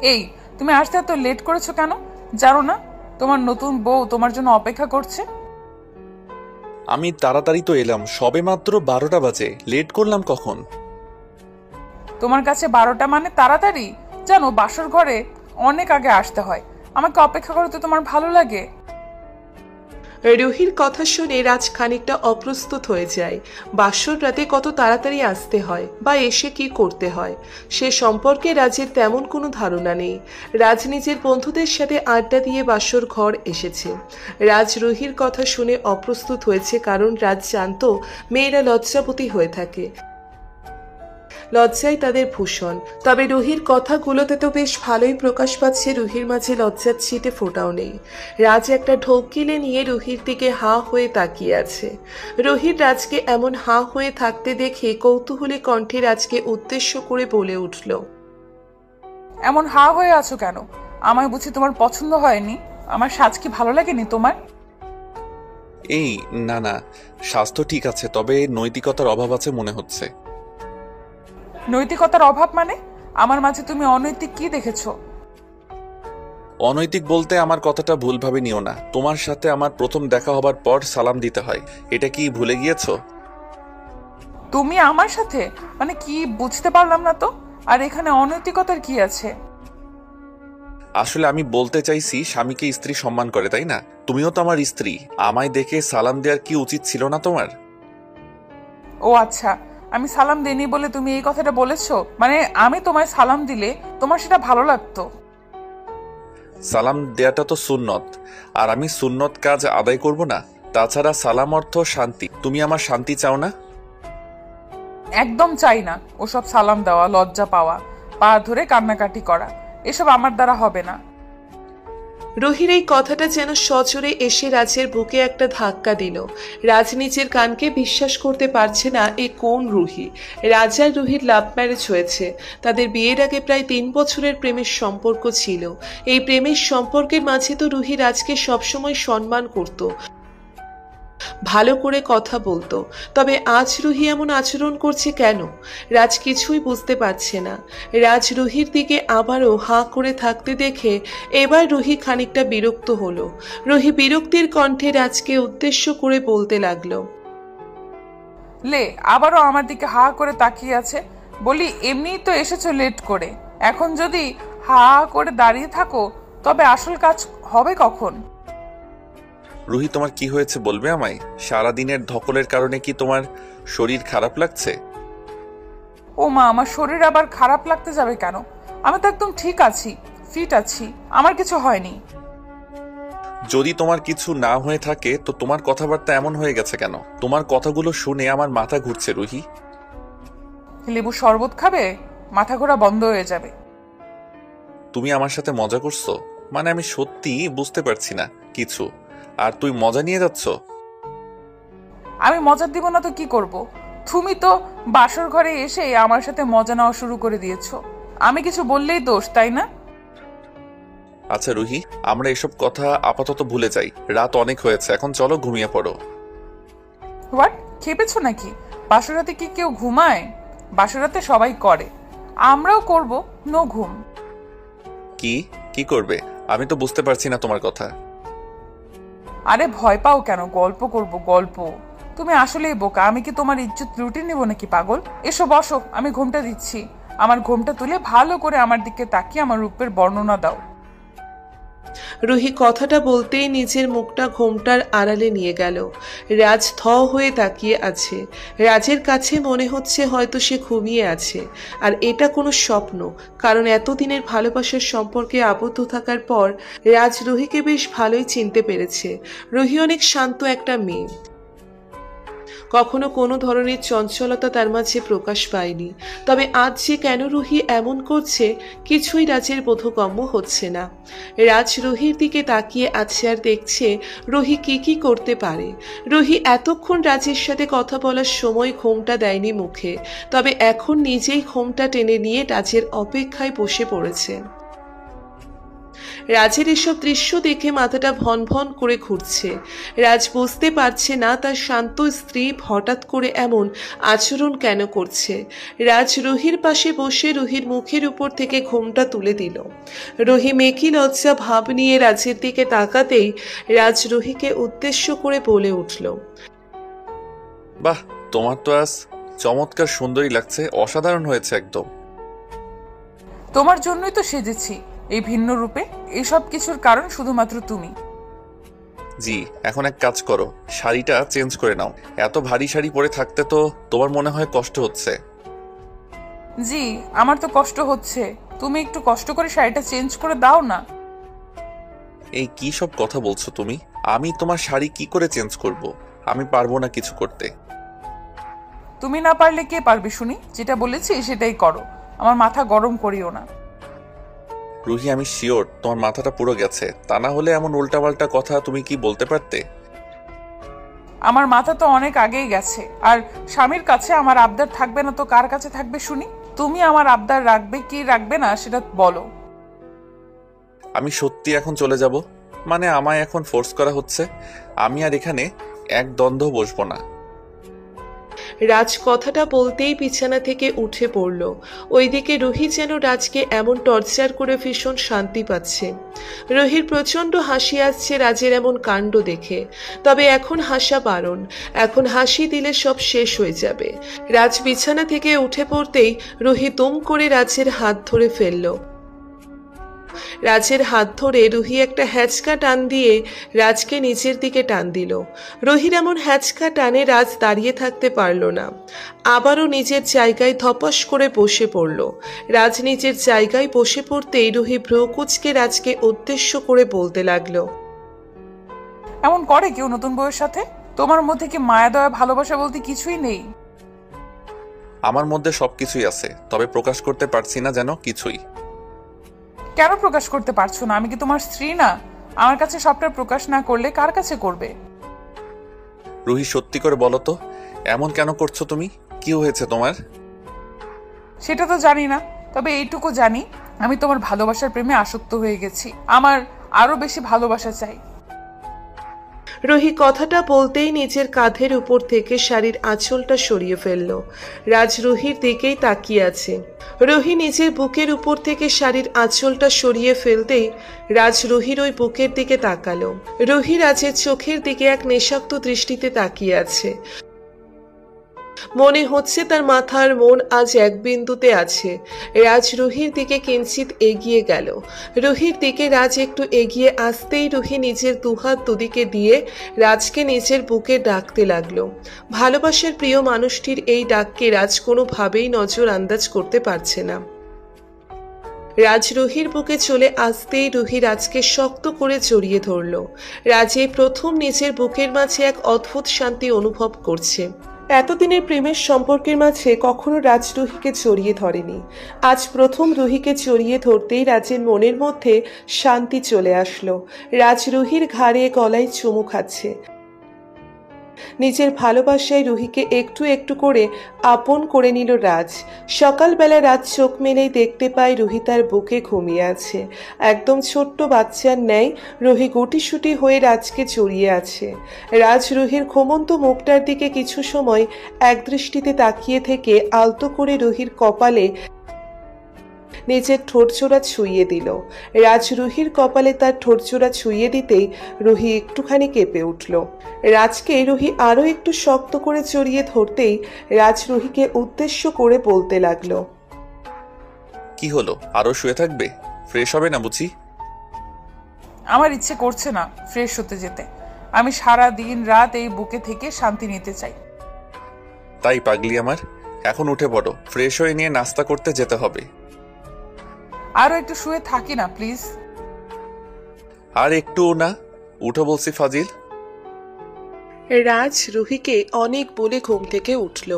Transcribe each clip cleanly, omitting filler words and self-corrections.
এই, তুমি আসতে এত লেট করেছো কেন? জানো না তোমার নতুন বউ তোমার জন্য অপেক্ষা করছে? আমি তাড়াতাড়ি তো এলাম, সবে মাত্র 12টা বাজে, লেট করলাম কখন? তোমার কাছে 12টা মানে তাড়াতাড়ি? জানো বাসর ঘরে অনেক আগে আসতে হয়। আমাকে অপেক্ষা করতে তোমার ভালো লাগে? রুহির কথা শুনে রাজ খানিকটা অপ্রস্তুত হয়ে যায়। বাসর রাতে কত তাড়াতাড়ি আসতে হয় বা এসে কি করতে হয় সে সম্পর্কে রাজের তেমন কোনো ধারণা নেই। রাজ নিজের বন্ধুদের সাথে আড্ডা দিয়ে বাসর ঘর এসেছে। রাজ রুহির কথা শুনে অপ্রস্তুত হয়েছে, কারণ রাজ জানত মেয়েরা লজ্জাবতী হয়ে থাকে, লজ্জাই তাদের ভূষণ। তবে রুহির কথাগুলোতে তো বেশ ভালোই প্রকাশ পাচ্ছে রুহির মাঝে লজ্জার ছিটে ফোটাও নেই। রাজ একটা ঢোক গিলে নিয়ে রুহির দিকে হাঁ হয়ে তাকিয়ে আছে। রুহির রাজকে এমন হাঁ হয়ে থাকতে দেখে কৌতূহলী কণ্ঠে রাজকে উদ্দেশ্য করে বলে উঠল, এমন হা হয়ে আছো কেন? আমায় বুঝি তোমার পছন্দ হয়নি? আমার সাজ কি ভালো লাগেনি তোমার? এই, না না, স্বাস্থ্য ঠিক আছে, তবে নৈতিকতার অভাব আছে মনে হচ্ছে। নৈতিকতার অভাব মানে? আমার মাঝে তুমি অনৈতিক কি দেখেছো? অনৈতিক বলতে আমার কথাটা ভুলভাবে নিও না। তোমার সাথে আমার প্রথম দেখা হবার পর সালাম দিতে হয়, এটা কি ভুলে গিয়েছো? তুমি আমার সাথে মানে কি বুঝতে পারলাম না তো। আর এখানে অনৈতিকতার কি আছে? আসলে আমি বলতে চাইছি, স্বামীকে স্ত্রী সম্মান করে, তাই না? তুমিও তো আমার স্ত্রী, আমায় দেখে সালাম দেওয়ার কি উচিত ছিল না তোমার? ও আচ্ছা, আমি সালাম দেনি বলে তুমি এই কথাটা বলেছো? মানে আমি তোমায় সালাম দিলে তোমার সেটা ভালো লাগতো? সালাম দেয়াটা তো সুন্নত, আর আমি সুন্নত কাজ আদায় করব না? তাছাড়া সালাম অর্থ শান্তি, তুমি আমার শান্তি চাও না? একদম চাই না ওসব সালাম দেওয়া, লজ্জা পাওয়া, পা ধরে কান্নাকাটি করা, এসব আমার দ্বারা হবে না। রুহির এই কথাটা যেন সজোরে এসে রাজের বুকে একটা ধাক্কা দিল। রাজ নিজের কানকে বিশ্বাস করতে পারছে না, এ কোন রুহি? রাজ আর রুহির লাভ ম্যারেজ হয়েছে। তাদের বিয়ের আগে প্রায় 3 বছরের প্রেমের সম্পর্ক ছিল। এই প্রেমের সম্পর্কের মাঝে তো রুহি রাজকে সবসময় সম্মান করত, ভালো করে কথা বলতো। তবে আজ রুহি এমন আচরণ করছে কেন? রাজ কিছুই বুঝতে পারছে না। রাজ রুহির দিকে আবারও হাঁ করে থাকতে দেখে এবার রুহি খানিকটা বিরক্ত হলো। রুহি বিরক্তির কণ্ঠে রাজকে উদ্দেশ্য করে বলতে লাগলো, লে আবারও আমার দিকে হা করে তাকিয়ে আছে। বলি এমনিই তো এসেছো লেট করে, এখন যদি হা করে দাঁড়িয়ে থাকো তবে আসল কাজ হবে কখন? রুহি, তোমার কি হয়েছে বলবে আমায়? সারাদিনের ধকলের কারণে কি তোমার শরীর খারাপ লাগছে? ও মা, আমার শরীর আবার খারাপ লাগতে যাবে কেন? আমি তো একদম ঠিক আছি, ফিট আছি, আমার কিছু হয়নি। যদি তোমার কিছু না হয়ে থাকে তো তোমার কথাবার্তা এমন হয়ে গেছে কেন? তোমার কথাগুলো শুনে আমার মাথা ঘুরছে রুহি। লেবু শরবত খাবে? মাথা ঘোরা বন্ধ হয়ে যাবে। তুমি আমার সাথে মজা করছো? মানে আমি সত্যি বুঝতে পারছি না কিছু, আর তুই মজা নিয়ে যাচ্ছ? আমি মজা দিব না তো কি করব? তুমি তো বাসর ঘরে এসে আমার সাথে মজা নেওয়া শুরু করে দিয়েছো। আমি কিছু বললেই দোষ, তাই না? আচ্ছা রুহি, আমরা এসব কথা আপাতত ভুলে যাই, রাত অনেক হয়েছে, এখন চলো ঘুমিয়ে পড়ো। হোয়াট, খেপেছো নাকি? বাসরাতে কি কেউ ঘুমায়? বাসরাতে সবাই করে, আমরাও করব। নো ঘুম। কি কি করবে? আমি তো বুঝতে পারছি না তোমার কথা। আরে ভয় পাও কেন? গল্প করব, গল্প। তুমি আসলেই বোকা, আমি কি তোমার ইজ্জত লুটে নেব নাকি পাগল? এসো বসো, আমি ঘুমটা দিচ্ছি। আমার ঘুমটা তুলে ভালো করে আমার দিকে তাকিয়ে আমার রূপের বর্ণনা দাও। রুহি কথাটা বলতেই নিজের মুখটা ঘোমটার আড়ালে নিয়ে গেল। রাজ থ হয়ে তাকিয়ে আছে। রাজের কাছে মনে হচ্ছে হয়তো সে ঘুমিয়ে আছে, আর এটা কোনো স্বপ্ন। কারণ এতদিনের ভালোবাসার সম্পর্কে আবদ্ধ থাকার পর রাজ রুহিকে বেশ ভালোই চিনতে পেরেছে। রুহি অনেক শান্ত একটা মেয়ে, কখনো কোনো ধরনের চঞ্চলতা তার মাঝে প্রকাশ পায়নি। তবে আজ যে কেন রুহি এমন করছে কিছুই রাজের বোধগম্য হচ্ছে না। রাজ রুহির দিকে তাকিয়ে আছে আর দেখছে রুহি কি কি করতে পারে। রুহি এতক্ষণ রাজের সাথে কথা বলার সময় ঘোমটা দেয়নি মুখে, তবে এখন নিজেই ঘোমটা টেনে নিয়ে রাজের অপেক্ষায় বসে পড়েছে। রাজের এসব দৃশ্য দেখে মাথাটা ভন ভন করে ঘুরছে। রাজ বুঝতে পারছে না তার শান্ত স্ত্রী হঠাৎ করে এমন আচরণ কেন করছে। রাজ রুহির পাশে বসে রুহির মুখের উপর থেকে ঘোমটা তুলে দিল। রুহি মেকি লজ্জা ভাব নিয়ে রাজের দিকে তাকাতেই রাজ রুহিকে উদ্দেশ্য করে বলে উঠল, বাহ, তোমার তো আজ চমৎকার সুন্দরী লাগছে, অসাধারণ হয়েছে একদম। তোমার জন্যই তো সেজেছি এই ভিন্ন রূপে। এইসব কিছুর কারণ শুধুমাত্র তুমি। জি, এখন এক কাজ করো, শাড়িটা চেঞ্জ করে নাও। এত ভারী শাড়ি পরে থাকতে তো তোমার মনে হয় কষ্ট হচ্ছে। জি, আমার তো কষ্ট হচ্ছে। তুমি একটু কষ্ট করে শাড়িটা চেঞ্জ করে দাও না। এই কি সব কথা বলছো তুমি? আমি তোমার শাড়ি কি করে চেঞ্জ করব? আমি পারবো না কিছু করতে। তুমি না পারলে কে পারবে শুনি? যেটা বলেছি সেটাই করো, আমার মাথা গরম করিও না। রুহি, আমি শিওর তোমার মাথাটা পুরো গেছে। তা না হলে এমন উল্টাপাল্টা কথা তুমি কি বলতে পারতে? আমার মাথা তো অনেক আগেই গেছে। আর স্বামীর কাছে আমার আবদার থাকবে না তো কার কাছে থাকবে শুনি? তুমি আমার আবদার রাখবে কি রাখবে না সেটা বলো। আমি সত্যি এখন চলে যাব? মানে আমায় এখন ফোর্স করা হচ্ছে? আমি আর এখানে এক দ্বন্দ্ব বসবো না। রাজ কথাটা বলতেই বিছানা থেকে উঠে পড়ল। ওইদিকে রুহি যেন রাজকে এমন টর্চার করে ভীষণ শান্তি পাচ্ছে। রুহির প্রচন্ড হাসি আসছে রাজের এমন কাণ্ড দেখে। তবে এখন হাসা বারণ, এখন হাসি দিলে সব শেষ হয়ে যাবে। রাজ বিছানা থেকে উঠে পড়তেই রুহি দুম করে রাজের হাত ধরে ফেলল। রাজের হাত ধরে রুহি একটা হ্যাচকা টান দিয়ে রাজকে নিচের দিকে টান দিল। রুহির এমন হ্যাচকা টানে রাজ দাঁড়িয়ে থাকতে পারল না, আবারও নিজের জায়গায় ধপাস করে বসে পড়ল। রাজ নিজের জায়গায় বসে পড়তেই রুহি ভ্রু কুঁচকে রাজকে উদ্দেশ্য করে বলতে লাগলো, এমন করে কেউ নতুন বউয়ের সাথে? তোমার মধ্যে কি মায়া দয়া ভালোবাসা বলতে কিছুই নেই? আমার মধ্যে সবকিছুই আছে, তবে প্রকাশ করতে পারছি না যেন কিছুই। কেন প্রকাশ করতে পারছো না? আমি কি তোমার স্ত্রী না? আমার কাছে সবটা প্রকাশ না করলে কার কাছে করবে? রুহি, সত্যি করে বলো তো, এমন কেন করছো তুমি? কি হয়েছে তোমার? সেটা তো জানি না, তবে এইটুকু জানি আমি তোমার ভালোবাসার প্রেমে আসক্ত হয়ে গেছি। আমার আরো বেশি ভালোবাসা চাই। রুহি কথাটা বলতেই নিজের কাঁধের উপর থেকে শাড়ির আঁচলটা সরিয়ে ফেলল। রাজ রুহির দিকেই তাকিয়ে আছে। রুহি নিজের বুকের উপর থেকে শাড়ির আঁচলটা সরিয়ে ফেলতেই রাজ রুহির ওই বুকের দিকে তাকালো। রুহি রাজের চোখের দিকে এক নেশাক্ত দৃষ্টিতে তাকিয়ে আছে। মনে হচ্ছে তার মাথার মন আজ এক বিন্দুতে আছে। রাজ রুহির দিকে কিঞ্চিত এগিয়ে গেল। রুহির দিকে রাজ একটু এগিয়ে আসতেই রুহি নিজের দুহাত দুদিকে দিয়ে রাজকে নিজের বুকে ডাকতে লাগলো। ভালোবাসার প্রিয় মানুষটির এই ডাককে রাজ কোনোভাবেই নজর আন্দাজ করতে পারছে না। রাজ রুহির বুকে চলে আসতেই রুহি রাজকে শক্ত করে জড়িয়ে ধরল। রাজ এই প্রথম নিজের বুকের মাঝে এক অদ্ভুত শান্তি অনুভব করছে। এতদিনের প্রেমের সম্পর্কের মাঝে কখনো রাজ রুহিকে জড়িয়ে ধরেনি। আজ প্রথম রুহিকে জড়িয়ে ধরতেই রাজের মনের মধ্যে শান্তি চলে আসলো। রাজ রুহির ঘাড়ে গলায় চুমু খাচ্ছে। নিজের ভালোবাসায় রুহিকে একটু একটু করে আপন করে নিল রাজ। সকালবেলা রাজ চোখ মেলেই দেখতে পায় রুহি তার বুকে ঘুমিয়ে আছে। একদম ছোট্ট বাচ্চার ন্যায় রুহি গুটিসুটি হয়ে রাজকে জড়িয়ে আছে। রাজ রুহির ঘুমন্ত মুখটার দিকে কিছু সময় একদৃষ্টিতে তাকিয়ে থেকে আলতো করে রুহির কপালে নিজের ঠোঁটজোড়া ছুঁয়ে দিল। রাজ রুহির কপালে তার ঠোঁটজোড়া ছুঁয়ে দিতেই রুহি একটুখানি কেঁপে উঠল। রাজকে রুহি আরো একটু শক্ত করে জড়িয়ে ধরতেই রাজ রুহিকে উদ্দেশ্য করে বলতে লাগলো, কি হলো, আরো শুয়ে থাকবে? ফ্রেশ হবে না বুঝি? আমার ইচ্ছে করছে না ফ্রেশ হতে যেতে। আমি সারা দিন রাত এই বুকে থেকে শান্তি নিতে চাই। তাই পাগলি আমার, এখন উঠে পড়ো, ফ্রেশ হয়ে নিয়ে নাস্তা করতে যেতে হবে। আরো একটু শুয়ে থাকি না প্লিজ? আর একটু না, উঠো বলছি ফাজিল। রাজ রুহিকে অনেক বলে ঘুম থেকে উঠল।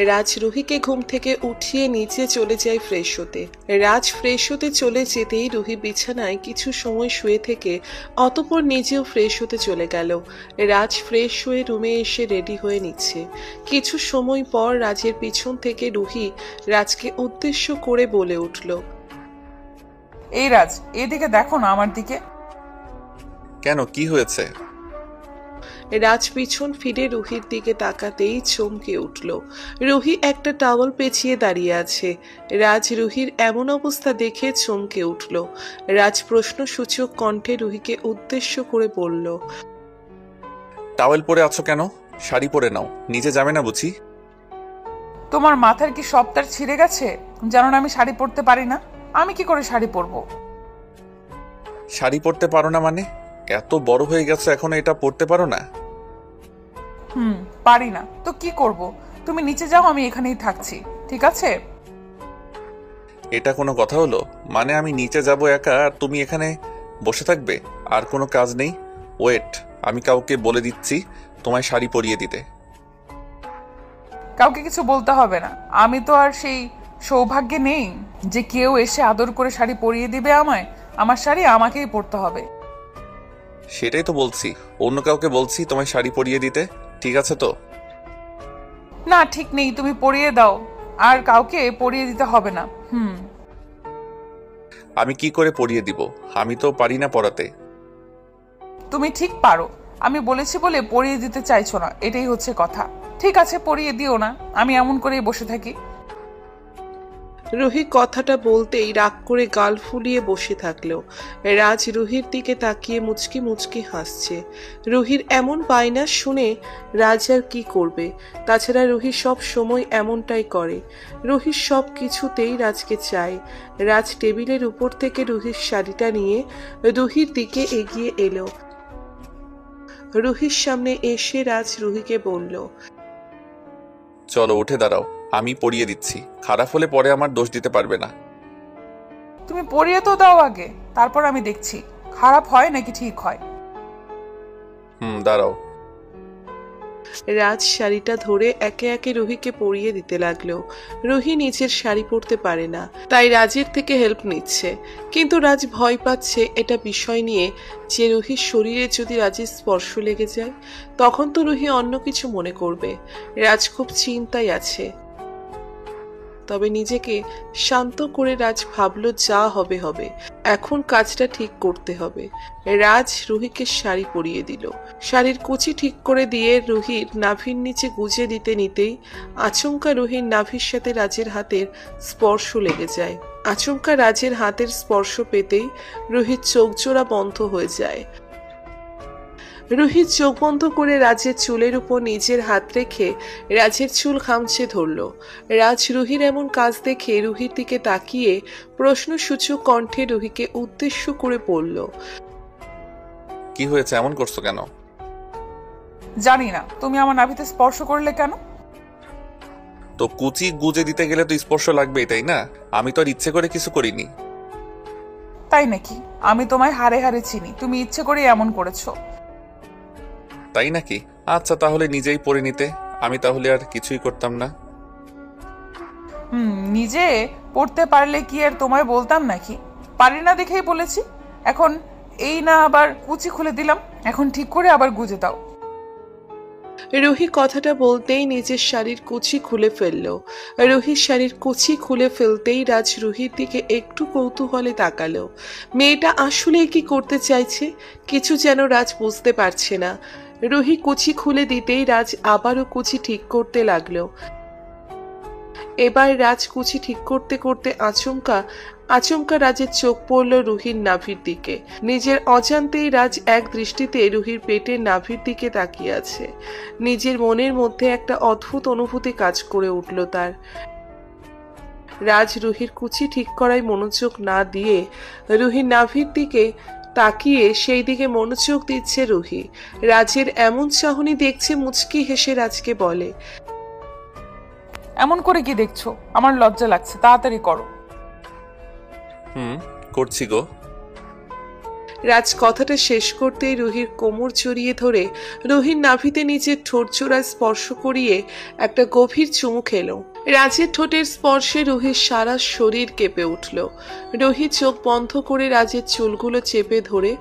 রাজ রুহিকে ঘুম থেকে উঠিয়ে নিচে চলে যায় ফ্রেশ হতে। রাজ ফ্রেশ হতে চলে যেতেই রুহি বিছানায় কিছু সময় শুয়ে থেকে অতঃপর নিজেও ফ্রেশ হতে চলে গেল। রাজ ফ্রেশ হয়ে রুমে এসে রেডি হয়ে নিচ্ছে। কিছু সময় পর রাজের পিছন থেকে রুহি রাজকে উদ্দেশ্য করে বলে উঠল, এই রাজ, এদিকে দেখো না আমার দিকে। কেন, কি হয়েছে? রাজ পিছন ফিরে রুহির দিকে তাকাতেই চমকে উঠল। রুহি একটা টাওয়াল পেঁচিয়ে দাঁড়িয়ে আছে। রাজ রুহির এমন অবস্থা দেখে চমকে উঠল। রাজ প্রশ্নসূচক কণ্ঠে রুহিকে উদ্দেশ্য করে বলল, টাওয়েল পরে আছো কেন? শাড়ি পরে নাও, নিচে যাবে না বুঝি? তোমার মাথার কি সব তার ছিঁড়ে গেছে? জানো না আমি শাড়ি পরতে পারি না? আমি কি করে শাড়ি পরবো? শাড়ি পরতে পারো না মানে? এত বড় হয়ে গেছো এখনো এটা পরতে পারো না? পারি না তো কি করব? তুমি নিচে যাও, আমি এখানেই থাকছি, ঠিক আছে? এটা কোনো কথা হলো? মানে আমি নিচে যাব একা আর তুমি এখানে বসে থাকবে? আর কোনো কাজ নেই? ওয়েট, আমি কাউকে বলে দিচ্ছি তোমায় শাড়ি পরিয়ে দিতে। কাউকে কিছু বলতে হবে না। আমি তো আর সেই সৌভাগ্যে নেই যে কেউ এসে আদর করে শাড়ি পরিয়ে দিবে আমায়। আমার শাড়ি আমাকেই পরতে হবে। সেটাই তো বলছি, অন্য কাউকে বলছি তোমায় শাড়ি পরিয়ে দিতে, ঠিক আছে তো? না, ঠিক নেই, তুমি পরিয়ে দাও। আর কাউকে পরিয়ে দিতে হবে না। আমি কি করে পরিয়ে দিব? আমি তো পারি না পরাতে। তুমি ঠিক পারো। আমি বলেছি বলে পরিয়ে দিতে চাইছো না, এটাই হচ্ছে কথা। ঠিক আছে, পরিয়ে দিও না, আমি এমন করেই বসে থাকি। রুহি কথাটা বলতেই রাগ করে গাল ফুলিয়ে বসে থাকলো। রাজ রুহির দিকে তাকিয়ে মুচকি মুচকি হাসছে। রুহির এমন বায়না শুনে রাজ আর কি করবে? তাছাড়া রুহি সব সময় এমনটাই করে। রুহির সব কিছুতেই রাজকে চায়। রাজ টেবিলের উপর থেকে রুহির শাড়িটা নিয়ে রুহির দিকে এগিয়ে এলো। রুহির সামনে এসে রাজ রুহিকে বলল, চলো উঠে দাঁড়াও, আমি পরিয়ে দিচ্ছি। খারাপ হলে পরে আমার দোষ দিতে পারবে না। তুমি পরিয়ে তো দাও আগে, তারপর আমি দেখছি খারাপ হয় নাকি ঠিক হয়। দাঁড়াও। রাজ শাড়িটা ধরে একে একে রুহিকে পরিয়ে দিতে লাগলো। রুহি নিজের শাড়ি পরতে পারে না, তাই রাজের থেকে হেল্প নিচ্ছে। কিন্তু রাজ ভয় পাচ্ছে এটা বিষয় নিয়ে যে রুহির শরীরে যদি রাজের স্পর্শ লেগে যায় তখন তো রুহি অন্য কিছু মনে করবে। রাজ খুব চিন্তায় আছে। তবে নিজেকে শান্ত করে রাজ ভাবলো যা হবে হবে, এখন কাজটা ঠিক করতে হবে। রাজ রুহিকে শাড়ি পরিয়ে দিল। শাড়ির কুচি ঠিক করে দিয়ে রুহির নাভির নিচে গুজে দিতে নিতেই আচমকা রুহির নাভির সাথে রাজের হাতের স্পর্শ লেগে যায়। আচমকা রাজের হাতের স্পর্শ পেতেই রুহির চোখ জোড়া বন্ধ হয়ে যায়। রুহি চোখ বন্ধ করে রাজের চুলের উপর নিজের হাত রেখে রাজের চুল খামচে ধরল। রাজ রুহির এমন কাজ দেখে রুহির দিকে তাকিয়ে প্রশ্নসূচক কণ্ঠে রুহিকে উদ্দেশ্য করে বলল, কি হয়েছে, এমন করছো কেন? জানি না, তুমি আমার নাভিতে স্পর্শ করলে কেন? তো কুচি গুজে দিতে গেলে তো স্পর্শ লাগবেই, তাই না? আমি তো আর ইচ্ছে করে কিছু করিনি। তাই নাকি? আমি তোমায় হাড়ে হাড়ে চিনি, তুমি ইচ্ছে করে এমন করেছো। তাই নাকি? আচ্ছা, তাহলে নিজেই পরে নিতে, আমি তাহলে আর কিছুই করতাম না। নিজে পড়তে পারলে কি আর তোমায় বলতাম নাকি? পারি না দেখেই বলেছি। এখন এই না আবার কুচি খুলে দিলাম, এখন ঠিক করে আবার গুজে দাও। রুহি কথাটা বলতেই নিজের শাড়ির কুচি খুলে ফেলল। রুহির শাড়ির কুচি খুলে ফেলতেই রাজ রুহির দিকে একটু কৌতূহলে তাকালো। মেয়েটা আসলে কি করতে চাইছে কিছু যেন রাজ বুঝতে পারছে না। রুহি কুচি খুলে দিতেই রাজ আবারও কুচি ঠিক করতে লাগলো। এবার রাজ কুচি ঠিক করতে করতে আচমকা রাজের চোখ পড়ল রুহির নাভির দিকে। নিজের অজান্তেই রাজ এক দৃষ্টিতে রুহির পেটের নাভির দিকে তাকিয়ে আছে। নিজের মনের মধ্যে একটা অদ্ভুত অনুভূতি কাজ করে উঠল তার। রাজ রুহির কুচি ঠিক করায় মনোযোগ না দিয়ে রুহির নাভির দিকে তাকিয়ে সেই দিকে মনোযোগ দিচ্ছে রুহি। রাজের এমন চাহনি দেখছে মুচকি হেসে রাজকে বলে, এমন করে কি দেখছো? আমার লজ্জা লাগছে, তাড়াতাড়ি করো। করছি গো। রাজ কথাটা শেষ করতেই রুহির কোমর জড়িয়ে ধরে রুহির নাভিতে নিজের ঠোঁট জোড়ায় স্পর্শ করিয়ে একটা গভীর চুমু খেলো। রাজের ঠোঁটের স্পর্শে রুহির সারা শরীর কেঁপে উঠল। রুহি চোখ বন্ধ করে রাজের চুলগুলো চেপে ধরে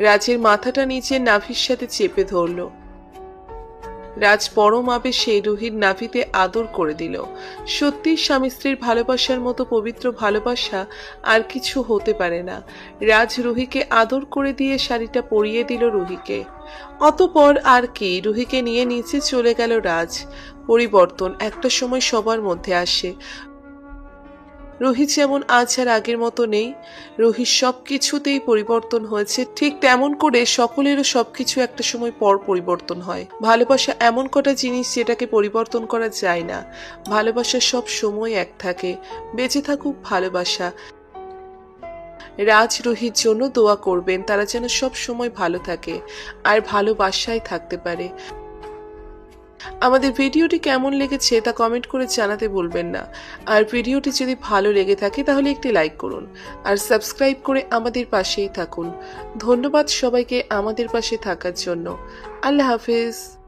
রাজের মাথাটা নিজের নাভির সাথে চেপে ধরল। রাজ পরম আবেশে রুহির নাভিতে আদর করে দিল। সত্যি স্বামী স্ত্রীর ভালোবাসার মতো পবিত্র ভালোবাসা আর কিছু হতে পারে না। রাজ রুহিকে আদর করে দিয়ে শাড়িটা পরিয়ে দিল রুহিকে। অতঃপর আর কি, রুহিকে নিয়ে নিচে চলে গেল রাজ। পরিবর্তন একটা সময় সবার মধ্যে আসে। রুহি যেমন আজ আর আগের মতো নেই, রুহির সবকিছুতেই পরিবর্তন হয়েছে, ঠিক তেমন করে সকলেরও সবকিছু একটা সময় পর পরিবর্তন হয়। ভালোবাসা এমন কটা জিনিস যেটাকে পরিবর্তন করা যায় না। ভালোবাসা সব সময় এক থাকে। বেঁচে থাকুক ভালোবাসা। রাজ রুহির জন্য দোয়া করবেন, তারা যেন সব সময় ভালো থাকে আর ভালোবাসায় থাকতে পারে। আমাদের ভিডিওটি কেমন লেগেছে তা কমেন্ট করে জানাতে ভুলবেন না। আর ভিডিওটি যদি ভালো লেগে থাকে তাহলে একটি লাইক করুন আর সাবস্ক্রাইব করে আমাদের পাশেই থাকুন। ধন্যবাদ সবাইকে আমাদের পাশে থাকার জন্য। আল্লাহ হাফেজ।